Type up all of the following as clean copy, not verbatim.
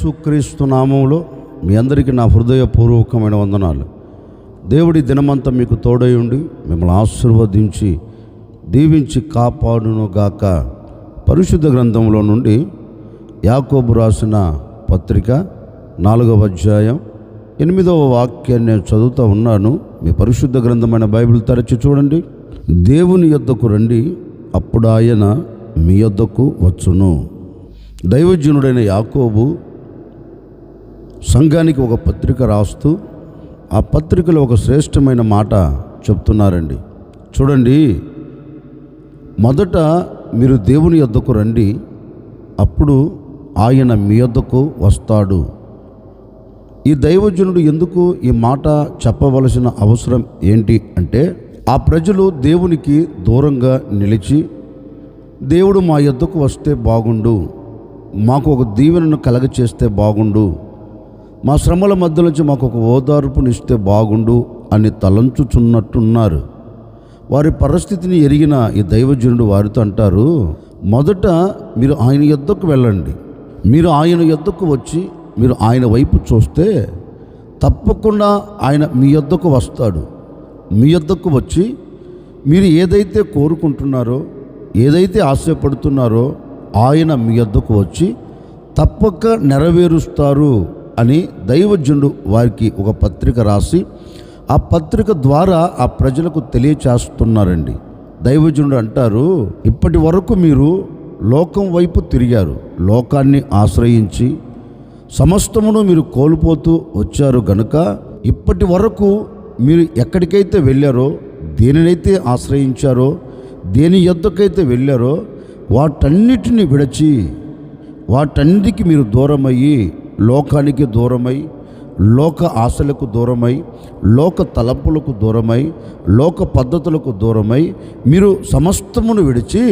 యేసుక్రీస్తు నామములో మీ అందరికీ నా హృదయపూర్వకమైన వందనాలు. దేవుడి దినమంతా మీకు తోడై ఉండి మిమ్మల్ని ఆశీర్వదించి దీవించి కాపాడును గాక. పరిశుద్ధ గ్రంథంలో నుండి యాకోబు రాసిన పత్రిక 4వ అధ్యాయం 8వ వాక్యాన్ని నేను చదువుతూ ఉన్నాను. మీ పరిశుద్ధ గ్రంథమైన బైబిల్ తెరచి చూడండి. దేవుని యొద్దకు రండి, అప్పుడు ఆయన మీ యొద్దకు వచ్చును. దైవజనుడైన యాకోబు సంఘానికి ఒక పత్రిక రాస్తూ ఆ పత్రికలో ఒక శ్రేష్టమైన మాట చెప్తున్నారండి. చూడండి, మొదట మీరు దేవుని యొద్దకు రండి, అప్పుడు ఆయన మీ యొద్దకు వస్తాడు. ఈ దైవజనుడు ఎందుకు ఈ మాట చెప్పవలసిన అవసరం ఏంటి అంటే, ఆ ప్రజలు దేవునికి దూరంగా నిలిచి దేవుడు మా యొద్దకు వస్తే బాగుండు, మాకు ఒక దీవెనను కలగచేస్తే బాగుండు, మా శ్రమల మధ్య నుంచి మాకు ఒక ఓదార్పునిస్తే బాగుండు అని తలంచుచున్నట్టున్నారు. వారి పరిస్థితిని ఎరిగిన ఈ దైవజనుడు వారితో అంటారు, మొదట మీరు ఆయన యొద్దకు వెళ్ళండి. మీరు ఆయన యొద్దకు వచ్చి మీరు ఆయన వైపు చూస్తే తప్పకుండా ఆయన మీ యొద్దకు వస్తాడు. మీ యొద్దకు వచ్చి మీరు ఏదైతే కోరుకుంటున్నారో, ఏదైతే ఆశపడుతున్నారో ఆయన మీ యొద్దకు వచ్చి తప్పక నెరవేరుస్తారు అని దైవజనుడు వారికి ఒక పత్రిక రాసి ఆ పత్రిక ద్వారా ఆ ప్రజలకు తెలియచేస్తున్నారండి. దైవజనుడు అంటారు, ఇప్పటి వరకు మీరు లోకం వైపు తిరిగారు, లోకాన్ని ఆశ్రయించి సమస్తమును మీరు కోల్పోతూ వచ్చారు గనుక ఇప్పటి వరకు మీరు ఎక్కడికైతే వెళ్ళారో, దేనినైతే ఆశ్రయించారో, దేని యొద్దకైతే వెళ్ళారో వాటన్నిటిని విడిచి వాటన్నిటికి మీరు దూరమయ్యి, లోకానికి దూరమై, లోక ఆశలకు దూరమై, లోక తలంపులకు దూరమై, లోక పద్ధతులకు దూరమై మీరు సమస్తమును విడిచి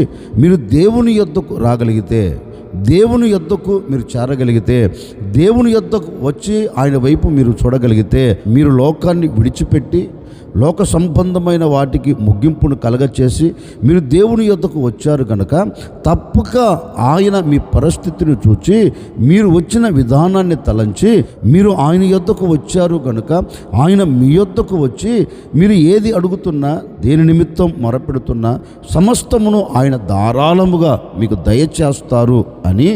మీరు దేవుని యొద్దకు రాగలిగితే, దేవుని యొద్దకు మీరు చేరగలిగితే, దేవుని యొద్దకు వచ్చి ఆయన వైపు మీరు చూడగలిగితే, మీరు లోకాన్ని విడిచిపెట్టి లోక సంబంధమైన వాటికి ముగింపును కలగచేసి మీరు దేవుని యొద్దకు వచ్చారు కనుక తప్పక ఆయన మీ పరిస్థితిని చూచి మీరు వచ్చిన విధానాన్ని తలంచి మీరు ఆయన యొద్దకు వచ్చారు కనుక ఆయన మీ యొద్దకు వచ్చి మీరు ఏది అడుగుతున్నా, దేని నిమిత్తం మొరపెడుతున్నా సమస్తమును ఆయన ధారాళముగా మీకు దయచేస్తారు అని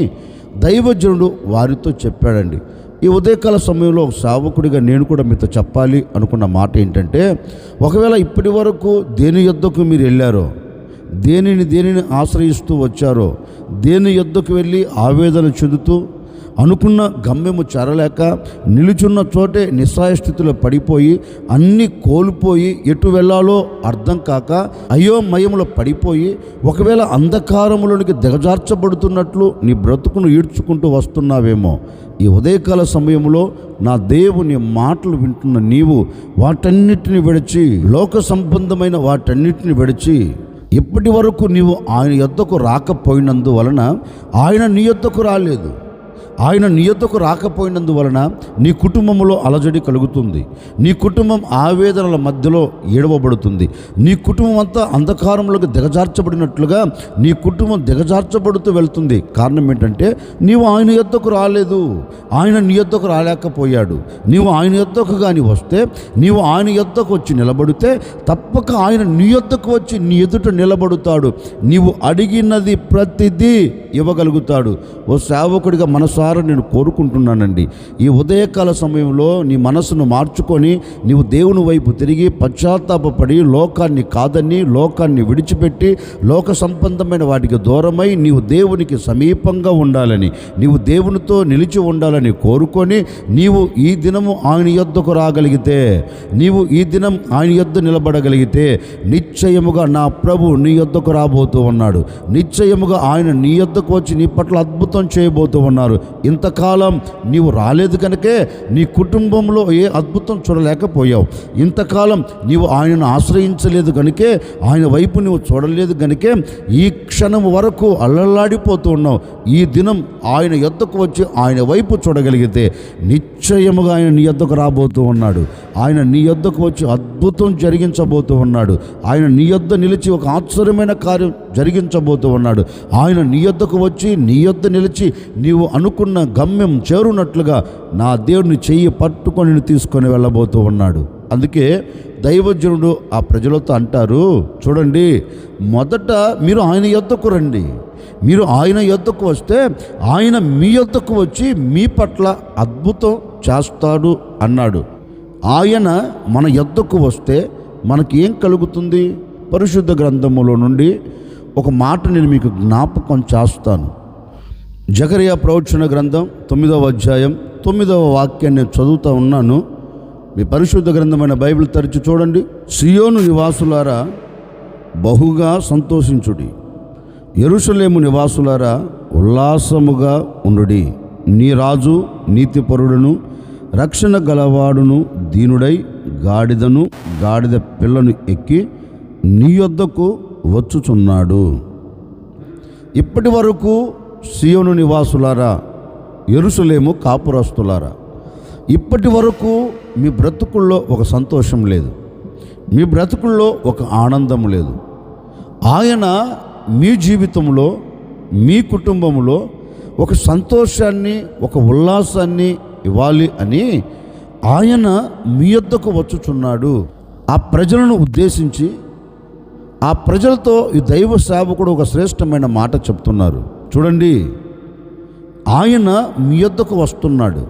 దైవజనుడు వారితో చెప్పాడండి. ఈ ఉదయకాల సమయంలో ఒక సేవకుడిగా నేను కూడా మీతో చెప్పాలి అనుకున్న మాట ఏంటంటే, ఒకవేళ ఇప్పటి వరకు దేని యొద్దకు మీరు వెళ్ళారో, దేనిని ఆశ్రయిస్తూ వచ్చారో, దేని యొద్దకు వెళ్ళి ఆవేదన చెందుతూ అనుకున్న గమ్యము చేరలేక నిలుచున్న చోటే నిస్సహాయ స్థితిలో పడిపోయి అన్నీ కోల్పోయి ఎటు వెళ్ళాలో అర్థం కాక అయోమయములో పడిపోయి ఒకవేళ అంధకారములోనికి దిగజార్చబడుతున్నట్లు నీ బ్రతుకును ఈడ్చుకుంటూ వస్తున్నావేమో, ఈ ఉదయకాల సమయంలో నా దేవుని మాటలు వింటున్న నీవు వాటన్నిటిని విడిచి, లోక సంబంధమైన వాటన్నిటిని విడిచి, ఇప్పటి వరకు నీవు ఆయన యొద్దకు రాకపోయినందువలన ఆయన నీ యొద్దకు రాలేదు. ఆయన నీ యొద్దకు రాకపోయినందువలన నీ కుటుంబంలో అలజడి కలుగుతుంది, నీ కుటుంబం ఆవేదనల మధ్యలో ఏడవబడుతుంది, నీ కుటుంబం అంతా అంధకారంలోకి దిగజార్చబడినట్లుగా నీ కుటుంబం దిగజార్చబడుతూ వెళ్తుంది. కారణం ఏంటంటే నీవు ఆయన యొద్దకు రాలేదు, ఆయన నీ యొద్దకు రాలేకపోయాడు. నీవు ఆయన యొద్దకు కానీ వస్తే, నీవు ఆయన యొద్దకు వచ్చి నిలబడితే తప్పక ఆయన నీ యొద్దకు వచ్చి నీ ఎదుట నిలబడుతాడు. నీవు అడిగినది ప్రతిదీ ఇవ్వగలుగుతాడు. ఓ సేవకుడిగా మనసారా నేను కోరుకుంటున్నానండి, ఈ ఉదయకాల సమయంలో నీ మనసును మార్చుకొని నీవు దేవుని వైపు తిరిగి పశ్చాత్తాపపడి లోకాన్ని కాదని, లోకాన్ని విడిచిపెట్టి లోక సంబంధమైన వాటికి దూరమై నీవు దేవునికి సమీపంగా ఉండాలని, నీవు దేవునితో నిలిచి ఉండాలని కోరుకొని నీవు ఈ దినము ఆయన యొద్దకు రాగలిగితే, నీవు ఈ దినం ఆయన యొద్ద నిలబడగలిగితే నిశ్చయముగా నా ప్రభు నీ యొద్దకు రాబోతూ ఉన్నాడు. నిశ్చయముగా ఆయన నీ యొద్దకు వచ్చి నీ పట్ల అద్భుతం చేయబోతూ ఉన్నారు. ఇంతకాలం నీవు రాలేదు కనుకే నీ కుటుంబంలో ఏ అద్భుతం చూడలేకపోయావు. ఇంతకాలం నీవు ఆయనను ఆశ్రయించలేదు కనుకే, ఆయన వైపు నువ్వు చూడలేదు కనుకే ఈ క్షణం వరకు అల్లల్లాడిపోతూ ఉన్నావు. ఈ దినం ఆయన యొద్దకు వచ్చి ఆయన వైపు చూడగలిగితే నిశ్చయముగా ఆయన నీ యొద్దకు రాబోతూ ఉన్నాడు. ఆయన నీ యొద్దకు వచ్చి అద్భుతం జరిగించబోతూ ఉన్నాడు. ఆయన నీ యొద్ద నిలిచి ఒక ఆశ్చర్యమైన కార్యం జరిగించబోతూ ఉన్నాడు. ఆయన నీ యొద్దకు వచ్చి నీ యొద్ద నిలిచి నీవు అనుకున్న గమ్యం చేరునట్లుగా నా దేవుని చెయ్యి పట్టుకొని నిన్ను తీసుకొని వెళ్ళబోతూ ఉన్నాడు. అందుకే దైవజనుడు ఆ ప్రజలతో అంటారు, చూడండి, మొదట మీరు ఆయన యొద్దకు రండి. మీరు ఆయన యొద్దకు వస్తే ఆయన మీ యొద్దకు వచ్చి మీ పట్ల అద్భుతం చేస్తాడు అన్నాడు. ఆయన మన యొద్దకు వస్తే మనకి ఏం కలుగుతుంది? పరిశుద్ధ గ్రంథములో నుండి ఒక మాట నేను మీకు జ్ఞాపకం చేస్తాను. జకరియా ప్రవచన గ్రంథం 9వ అధ్యాయం 9వ వాక్యాన్ని నేను చదువుతూ ఉన్నాను. మీ పరిశుద్ధ గ్రంథమైన బైబిల్ తెరిచి చూడండి. సియోను నివాసులారా బహుగా సంతోషించుడి, యెరూషలేము నివాసులారా ఉల్లాసముగా ఉండుడి. నీ రాజు నీతిపరుడును రక్షణ గలవాడును దీనుడై గాడిదను గాడిద పిల్లను ఎక్కి నీ యొద్దకు వచ్చుచున్నాడు. ఇప్పటి వరకు సియోను నివాసులారా, యెరూషలేము కాపురస్తులారా, ఇప్పటి వరకు మీ బ్రతుకుల్లో ఒక సంతోషం లేదు, మీ బ్రతుకుల్లో ఒక ఆనందం లేదు. ఆయన మీ జీవితంలో, మీ కుటుంబంలో ఒక సంతోషాన్ని, ఒక ఉల్లాసాన్ని ఇవ్వాలి అని ఆయన మీ యొద్దకు వచ్చుచున్నాడు. ఆ ప్రజలను ఉద్దేశించి ఆ ప్రజలతో ఈ దైవ సేవకుడు ఒక శ్రేష్టమైన మాట చెప్తున్నారు. చూడండి, ఆయన మీ యొద్దకు వస్తున్నాడు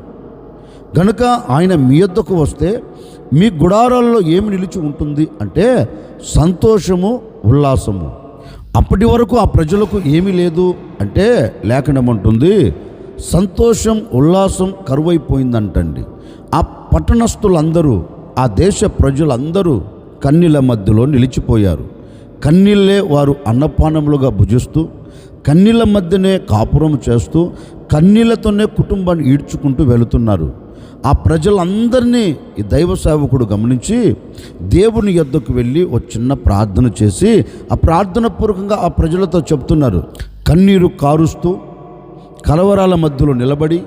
గనుక ఆయన మీ యొద్దకు వస్తే మీ గుడారాల్లో ఏమి నిలిచి ఉంటుంది అంటే సంతోషము, ఉల్లాసము. అప్పటి వరకు ఆ ప్రజలకు ఏమీ లేదు అంటే లేఖనం అంటుంది సంతోషం, ఉల్లాసం కరువైపోయిందంటండి. ఆ పట్టణస్థులందరూ, ఆ దేశ ప్రజలందరూ కన్నీళ్ళ మధ్యలో నిలిచిపోయారు. కన్నీళ్ళే వారు అన్నపానములుగా భుజిస్తూ, కన్నీళ్ళ మధ్యనే కాపురం చేస్తూ, కన్నీళ్లతోనే కుటుంబాన్ని ఈడ్చుకుంటూ వెళుతున్నారు. ఆ ప్రజలందరినీ ఈ దైవ సేవకుడు గమనించి దేవుని యొద్దకు వెళ్ళి ఒక చిన్న ప్రార్థన చేసి ఆ ప్రార్థన పూర్వకంగా ఆ ప్రజలతో చెప్తున్నారు. కన్నీరు కారుస్తూ కలవరాల మధ్యలో నిలబడి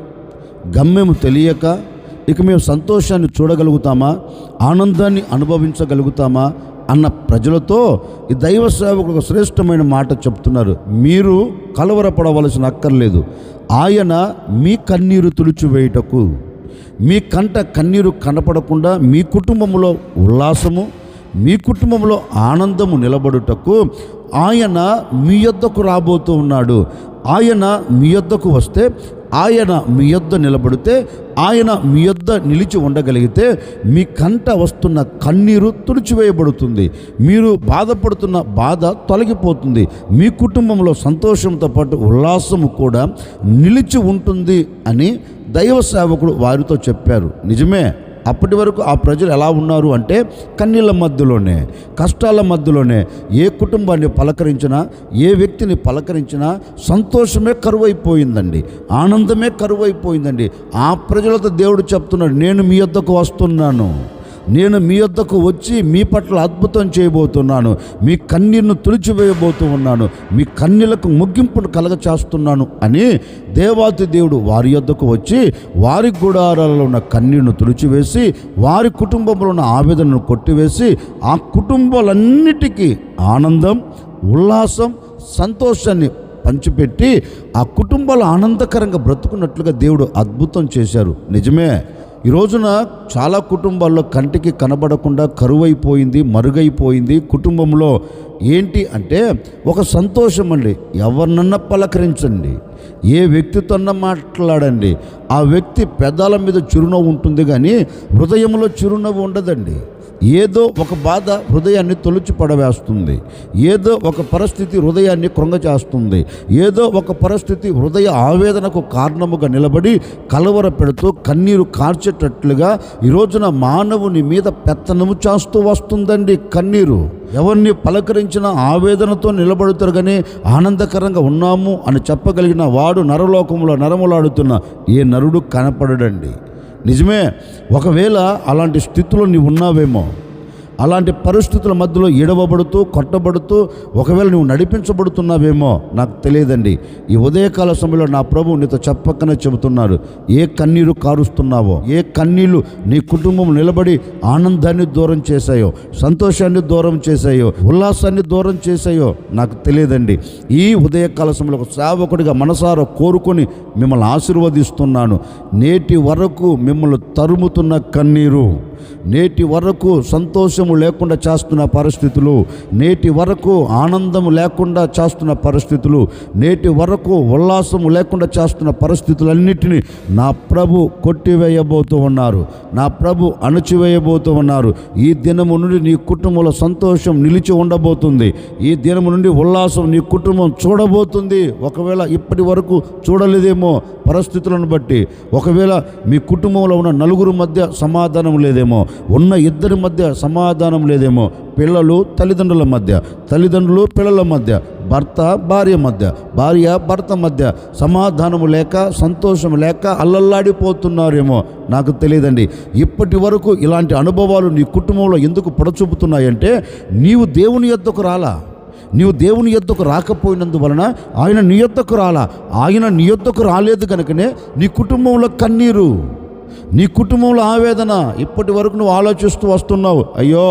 గమ్యము తెలియక ఇక మేము సంతోషాన్ని చూడగలుగుతామా, ఆనందాన్ని అనుభవించగలుగుతామా అన్న ప్రజలతో ఈ దైవ సేవకుడు ఒక శ్రేష్టమైన మాట చెప్తున్నారు. మీరు కలవరపడవలసిన అక్కర్లేదు. ఆయన మీ కన్నీరు తుడిచివేయుటకు, మీ కంట కన్నీరు కనపడకుండా మీ కుటుంబంలో ఉల్లాసము, మీ కుటుంబంలో ఆనందము నిలబడుటకు ఆయన మీ యొద్దకు రాబోతూ ఉన్నాడు. ఆయన మీ యొద్దకు వస్తే, ఆయన మీ యొద్ద నిలబడితే, ఆయన మీ యొద్ద నిలిచి ఉండగలిగితే మీ కంట వస్తున్న కన్నీరు తుడిచివేయబడుతుంది. మీరు బాధపడుతున్న బాధ తొలగిపోతుంది. మీ కుటుంబంలో సంతోషంతో పాటు ఉల్లాసము కూడా నిలిచి ఉంటుంది అని దైవ సేవకుడు వారితో చెప్పారు. నిజమే, అప్పటి వరకు ఆ ప్రజలు ఎలా ఉన్నారు అంటే కన్నీళ్ళ మధ్యలోనే, కష్టాల మధ్యలోనే ఏ కుటుంబాన్ని పలకరించినా, ఏ వ్యక్తిని పలకరించినా సంతోషమే కరువైపోయిందండి, ఆనందమే కరువైపోయిందండి. ఆ ప్రజలతో దేవుడు చెప్తున్నాడు, నేను మీ యొద్దకు వస్తున్నాను, నేను మీ యొద్దకు వచ్చి మీ పట్ల అద్భుతం చేయబోతున్నాను, మీ కన్నీరును తుడిచివేయబోతూ ఉన్నాను, మీ కన్నీళ్లకు ముగింపును కలగచేస్తున్నాను అని దేవాతి దేవుడు వారి యొద్దకు వచ్చి వారి గుడారాలలో ఉన్న కన్నీరును తుడిచివేసి వారి కుటుంబంలో ఉన్న ఆవేదనను కొట్టివేసి ఆ కుటుంబాలన్నిటికీ ఆనందం, ఉల్లాసం, సంతోషాన్ని పంచిపెట్టి ఆ కుటుంబాలు ఆనందకరంగా బ్రతుకున్నట్లుగా దేవుడు అద్భుతం చేశారు. నిజమే, ఈ రోజున చాలా కుటుంబాల్లో కంటికి కనబడకుండా కరువైపోయింది, మరుగైపోయింది. కుటుంబంలో ఏంటి అంటే ఒక సంతోషం అండి. ఎవరినన్నా పలకరించండి, ఏ వ్యక్తితోన్నా మాట్లాడండి, ఆ వ్యక్తి పెదాల మీద చిరునవ్వు ఉంటుంది కానీ హృదయంలో చిరునవ్వు ఉండదండి. ఏదో ఒక బాధ హృదయాన్ని తొలిచి పడవేస్తుంది, ఏదో ఒక పరిస్థితి హృదయాన్ని కృంగచేస్తుంది, ఏదో ఒక పరిస్థితి హృదయ ఆవేదనకు కారణముగా నిలబడి కలవర పెడుతూ కన్నీరు కార్చేటట్లుగా ఈ రోజున మానవుని మీద పెత్తనము చేస్తూ వస్తుందండి కన్నీరు. ఎవరిని పలకరించిన ఆవేదనతో నిలబడుతారు కానీ ఆనందకరంగా ఉన్నాము అని చెప్పగలిగిన వాడు నరలోకంలో నరములాడుతున్న ఏ నరుడు కనపడడండి. నిజమే, ఒకవేళ అలాంటి స్థితిలో నీవు ఉన్నావేమో, అలాంటి పరిస్థితుల మధ్యలో ఎడవబడుతూ కొట్టబడుతూ ఒకవేళ నువ్వు నడిపించబడుతున్నావేమో నాకు తెలియదండి. ఈ ఉదయకాల సమయంలో నా ప్రభు నీతో చెప్పకనే చెబుతున్నారు. ఏ కన్నీరు కారుస్తున్నావో, ఏ కన్నీళ్లు నీ కుటుంబం నిలబడి ఆనందాన్ని దూరం చేశాయో, సంతోషాన్ని దూరం చేశాయో, ఉల్లాసాన్ని దూరం చేశాయో నాకు తెలియదండి. ఈ ఉదయకాల సమయంలో ఒక సేవకుడిగా మనసారా కోరుకొని మిమ్మల్ని ఆశీర్వదిస్తున్నాను. నేటి వరకు మిమ్మల్ని తరుముతున్న కన్నీరు, నేటి వరకు సంతోషము లేకుండా చేస్తున్న పరిస్థితులు, నేటి వరకు ఆనందము లేకుండా చేస్తున్న పరిస్థితులు, నేటి వరకు ఉల్లాసము లేకుండా చేస్తున్న పరిస్థితులన్నిటినీ నా ప్రభు కొట్టివేయబోతూ ఉన్నారు. నా ప్రభు అణచివేయబోతూ ఉన్నారు. ఈ దినము నుండి నీ కుటుంబంలో సంతోషం నిలిచి ఉండబోతుంది. ఈ దినము నుండి ఉల్లాసం నీ కుటుంబం చూడబోతుంది. ఒకవేళ ఇప్పటి వరకు చూడలేదేమో పరిస్థితులను బట్టి, ఒకవేళ మీ కుటుంబంలో ఉన్న నలుగురు మధ్య సమాధానం లేదేమో, ఉన్న ఇద్దరి మధ్య సమాధానం లేదేమో, పిల్లలు తల్లిదండ్రుల మధ్య, తల్లిదండ్రులు పిల్లల మధ్య, భర్త భార్య మధ్య, భార్య భర్త మధ్య సమాధానము లేక సంతోషం లేక అల్లల్లాడిపోతున్నారేమో నాకు తెలియదండి. ఇప్పటి వరకు ఇలాంటి అనుభవాలు నీ కుటుంబంలో ఎందుకు పొడచూపుతున్నాయంటే నీవు దేవుని యొద్దకు రాలా. నీవు దేవుని యొద్దకు రాకపోయినందువలన ఆయన నీ యొద్దకు రాలా. ఆయన నీ యొద్దకు రాలేదు కనుకనే నీ కుటుంబంలో కన్నీరు, నీ కుటుంబంలో ఆవేదన. ఇప్పటి వరకు నువ్వు ఆలోచిస్తూ వస్తున్నావు, అయ్యో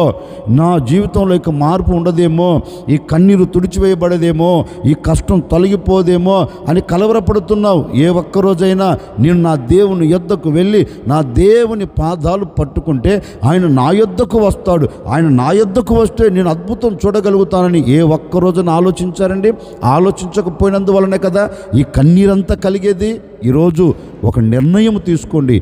నా జీవితంలో ఇక మార్పు ఉండదేమో, ఈ కన్నీరు తుడిచివేయబడదేమో, ఈ కష్టం తొలగిపోదేమో అని కలవరపడుతున్నావు. ఏ ఒక్కరోజైనా నేను నా దేవుని యొద్దకు వెళ్ళి నా దేవుని పాదాలు పట్టుకుంటే ఆయన నా యొద్దకు వస్తాడు, ఆయన నా యొద్దకు వస్తే నేను అద్భుతం చూడగలుగుతానని ఏ ఒక్కరోజున ఆలోచించారండి? ఆలోచించకపోయినందువలనే కదా ఈ కన్నీరంతా కలిగేది. ఈరోజు ఒక నిర్ణయం తీసుకోండి.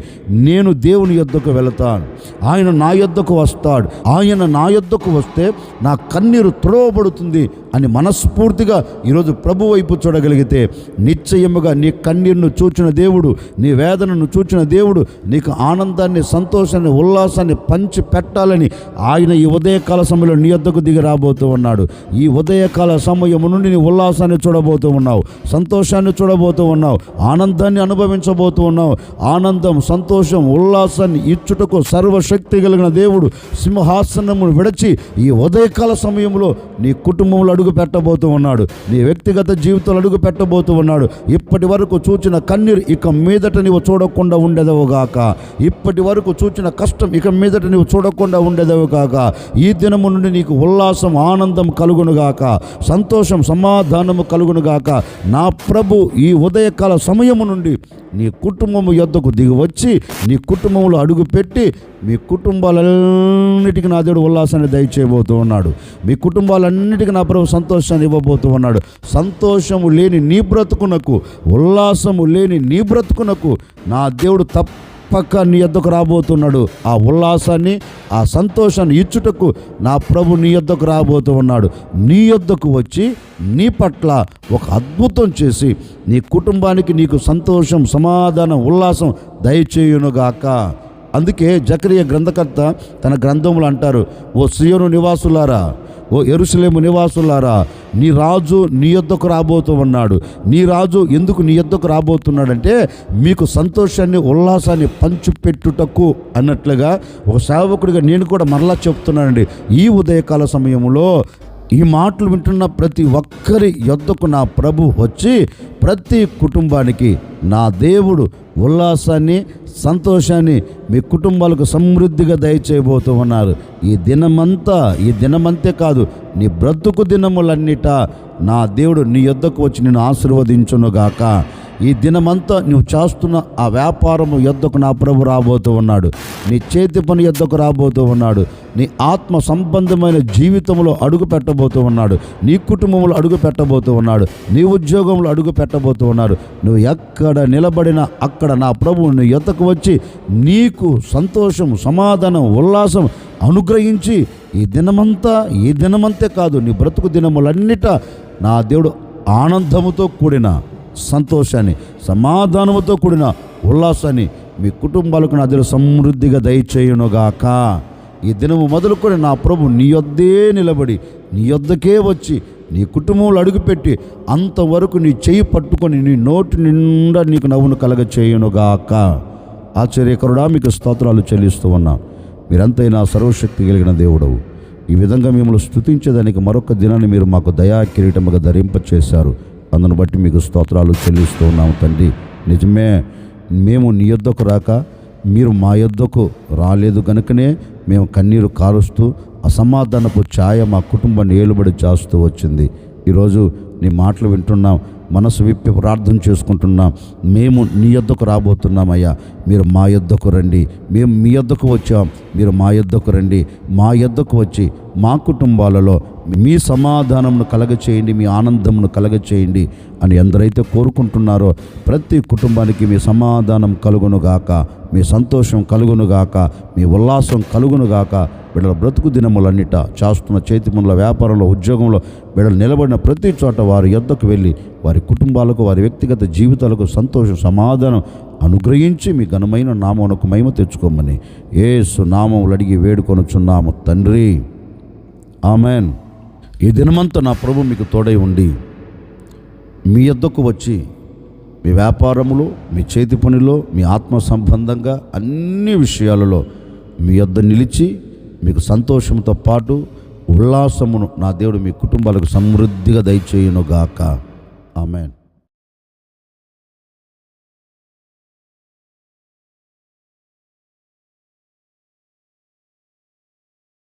నేను దేవుని యొద్దకు వెళతాను, ఆయన నా యొద్దకు వస్తాడు, ఆయన నా యొద్దకు వస్తే నా కన్నీరు తుడవబడుతుంది అని మనస్ఫూర్తిగా ఈరోజు ప్రభు వైపు చూడగలిగితే నిశ్చయముగా నీ కన్నీరును చూచిన దేవుడు, నీ వేదనను చూచిన దేవుడు నీకు ఆనందాన్ని, సంతోషాన్ని, ఉల్లాసాన్ని పంచి పెట్టాలని ఆయన ఈ ఉదయకాల సమయంలో నీ యొద్దకు దిగి రాబోతూ ఉన్నాడు. ఈ ఉదయకాల సమయం నుండి నీ ఉల్లాసాన్ని చూడబోతూ ఉన్నావు, సంతోషాన్ని చూడబోతూ ఉన్నావు, ఆనందాన్ని అనుభవించబోతూ ఉన్నావు. ఆనందం, సంతోషం, ఉల్లాసాన్ని ఇచ్చుటకు సర్వశక్తి కలిగిన దేవుడు సింహాసనమును విడచి ఈ ఉదయకాల సమయంలో నీ కుటుంబంలో అడుగు పెట్టబోతూ ఉన్నాడు, నీ వ్యక్తిగత జీవితంలో అడుగు పెట్టబోతూ ఉన్నాడు. ఇప్పటి వరకు చూచిన కన్నీరు ఇక మీదట నీవు చూడకుండా ఉండేదవుగాక. ఇప్పటి వరకు చూచిన కష్టం ఇక మీదట నీవు చూడకుండా ఉండేదవుగాక. ఈ దినము నుండి నీకు ఉల్లాసం, ఆనందం కలుగునుగాక, సంతోషం, సమాధానము కలుగునుగాక. నా ప్రభు ఈ ఉదయకాల సమయము నుండి నీ కుటుంబము యొద్దకు దిగి వచ్చి నీ కుటుంబంలో అడుగుపెట్టి మీ కుటుంబాలన్నిటికీ నా దేవుడు ఉల్లాసాన్ని దయచేయబోతూ ఉన్నాడు. మీ కుటుంబాలన్నిటికీ నా ప్రభు సంతోషాన్ని ఇవ్వబోతూ ఉన్నాడు. సంతోషము లేని నీ బ్రతుకునకు, ఉల్లాసము లేని నీ బ్రతుకునకు నా దేవుడు తప్పక నీ యొద్దకు రాబోతున్నాడు. ఆ ఉల్లాసాన్ని, ఆ సంతోషాన్ని ఇచ్చుటకు నా ప్రభు నీ యొద్దకు రాబోతూ ఉన్నాడు. నీ యొద్దకు వచ్చి నీ పట్ల ఒక అద్భుతం చేసి నీ కుటుంబానికి నీకు సంతోషం, సమాధానం, ఉల్లాసం దయచేయునుగాక. అందుకే జకరియా గ్రంథకర్త తన గ్రంథములు అంటారు, ఓ సియోను నివాసులారా, ఓ యెరూషలేము నివాసులారా, నీ రాజు నీ యొద్దకు రాబోతూ ఉన్నాడు. నీ రాజు ఎందుకు నీ యొద్దకు రాబోతున్నాడంటే మీకు సంతోషాన్ని, ఉల్లాసాన్ని పంచిపెట్టుటకు అన్నట్లుగా ఒక సేవకుడిగా నేను కూడా మరలా చెప్తున్నానండి. ఈ ఉదయకాల సమయంలో ఈ మాటలు వింటున్న ప్రతి ఒక్కరి యొద్దకు నా ప్రభు వచ్చి ప్రతి కుటుంబానికి నా దేవుడు ఉల్లాసాన్ని, సంతోషాన్ని మీ కుటుంబాలకు సమృద్ధిగా దయచేయబోతూ ఉన్నారు. ఈ దినమంతే కాదు, నీ బ్రతుకు దినములన్నిటా నా దేవుడు నీ యొద్దకు వచ్చి నిన్ను ఆశీర్వదించునుగాక. ఈ దినమంతా నువ్వు చేస్తున్న ఆ వ్యాపారము యొద్దకు నా ప్రభు రాబోతూ ఉన్నాడు. నీ చేతి పని యొద్దకు రాబోతూ ఉన్నాడు. నీ ఆత్మ సంబంధమైన జీవితంలో అడుగు పెట్టబోతూ ఉన్నాడు. నీ కుటుంబంలో అడుగు పెట్టబోతూ ఉన్నాడు. నీ ఉద్యోగంలో అడుగు పెట్టబోతూ ఉన్నాడు. నువ్వు ఎక్కడ నిలబడినా అక్కడ నా ప్రభువు నీ యొద్దకు వచ్చి నీకు సంతోషం, సమాధానం, ఉల్లాసం అనుగ్రహించి ఈ దినమంతే కాదు, నీ బ్రతుకు దినములన్నిట నా దేవుడు ఆనందముతో కూడిన సంతోషాన్ని, సమాధానముతో కూడిన ఉల్లాసాన్ని మీ కుటుంబాలకు నా దేవుడు సమృద్ధిగా దయచేయునుగాక. ఈ దినము మొదలుకొని నా ప్రభు నీ యొద్దే నిలబడి నీ యొద్దకే వచ్చి నీ కుటుంబంలో అడుగుపెట్టి అంతవరకు నీ చెయ్యి పట్టుకొని నీ నోటి నిండా నీకు నవ్వును కలగ చేయునుగాక. ఆశ్చర్యకరుడా, మీకు స్తోత్రాలు చెల్లిస్తూ ఉన్నా. మీరంతైనా సర్వశక్తి కలిగిన దేవుడవు. ఈ విధంగా మిమ్మల్ని స్తుతించేదానికి మరొక దినాన్ని మీరు మాకు దయా కిరీటముగా ధరింపచేశారు. అందును బట్టి మీకు స్తోత్రాలు చెల్లిస్తూ ఉన్నాము తండ్రి. నిజమే, మేము నీ యొద్దకు రాక మీరు మా యొద్దకు రాలేదు కనుకనే మేము కన్నీరు కారుస్తూ అసమాధానపు ఛాయ మా కుటుంబాన్ని ఏలుబడి చేస్తూ వచ్చింది. ఈరోజు నీ మాటలు వింటున్నాం, మనసు విప్పి ప్రార్థన చేసుకుంటున్నాం. మేము నీ యొద్దకు రాబోతున్నామయ్యా, మీరు మా యొద్దకు రండి. మేము మీ యొద్దకు వచ్చాం, మీరు మా యొద్దకు రండి. మా యొద్దకు వచ్చి మా కుటుంబాలలో మీ సమాధానమును కలగచేయండి, మీ ఆనందమును కలగచేయండి అని ఎందరైతే కోరుకుంటున్నారో ప్రతి కుటుంబానికి మీ సమాధానం కలుగునుగాక, మీ సంతోషం కలుగునుగాక, మీ ఉల్లాసం కలుగునుగాక. బిడ్డల బ్రతుకు దినములన్నిట చేస్తున్న చేతి పనుల వ్యాపారంలో, ఉద్యోగంలో బిడ్డలు నిలబడిన ప్రతి చోట వారి యొద్దకు వెళ్ళి వారి కుటుంబాలకు, వారి వ్యక్తిగత జీవితాలకు సంతోషం, సమాధానం అనుగ్రహించి మీ ఘనమైన నామమునకు మహిమ తెచ్చుకోమని యేసు నామములు అడిగి వేడుకొనుచున్నాము తండ్రి. ఆమెన్. ఈ దినమంతా నా ప్రభు మీకు తోడై ఉండి మీ యొద్దకు వచ్చి మీ వ్యాపారములో, మీ చేతి పనిలో, మీ ఆత్మ సంబంధంగా అన్ని విషయాలలో మీ యొద్ద నిలిచి మీకు సంతోషంతో పాటు ఉల్లాసమును నా దేవుడు మీ కుటుంబాలకు సమృద్ధిగా దయచేయునుగాక. ఆమెన్.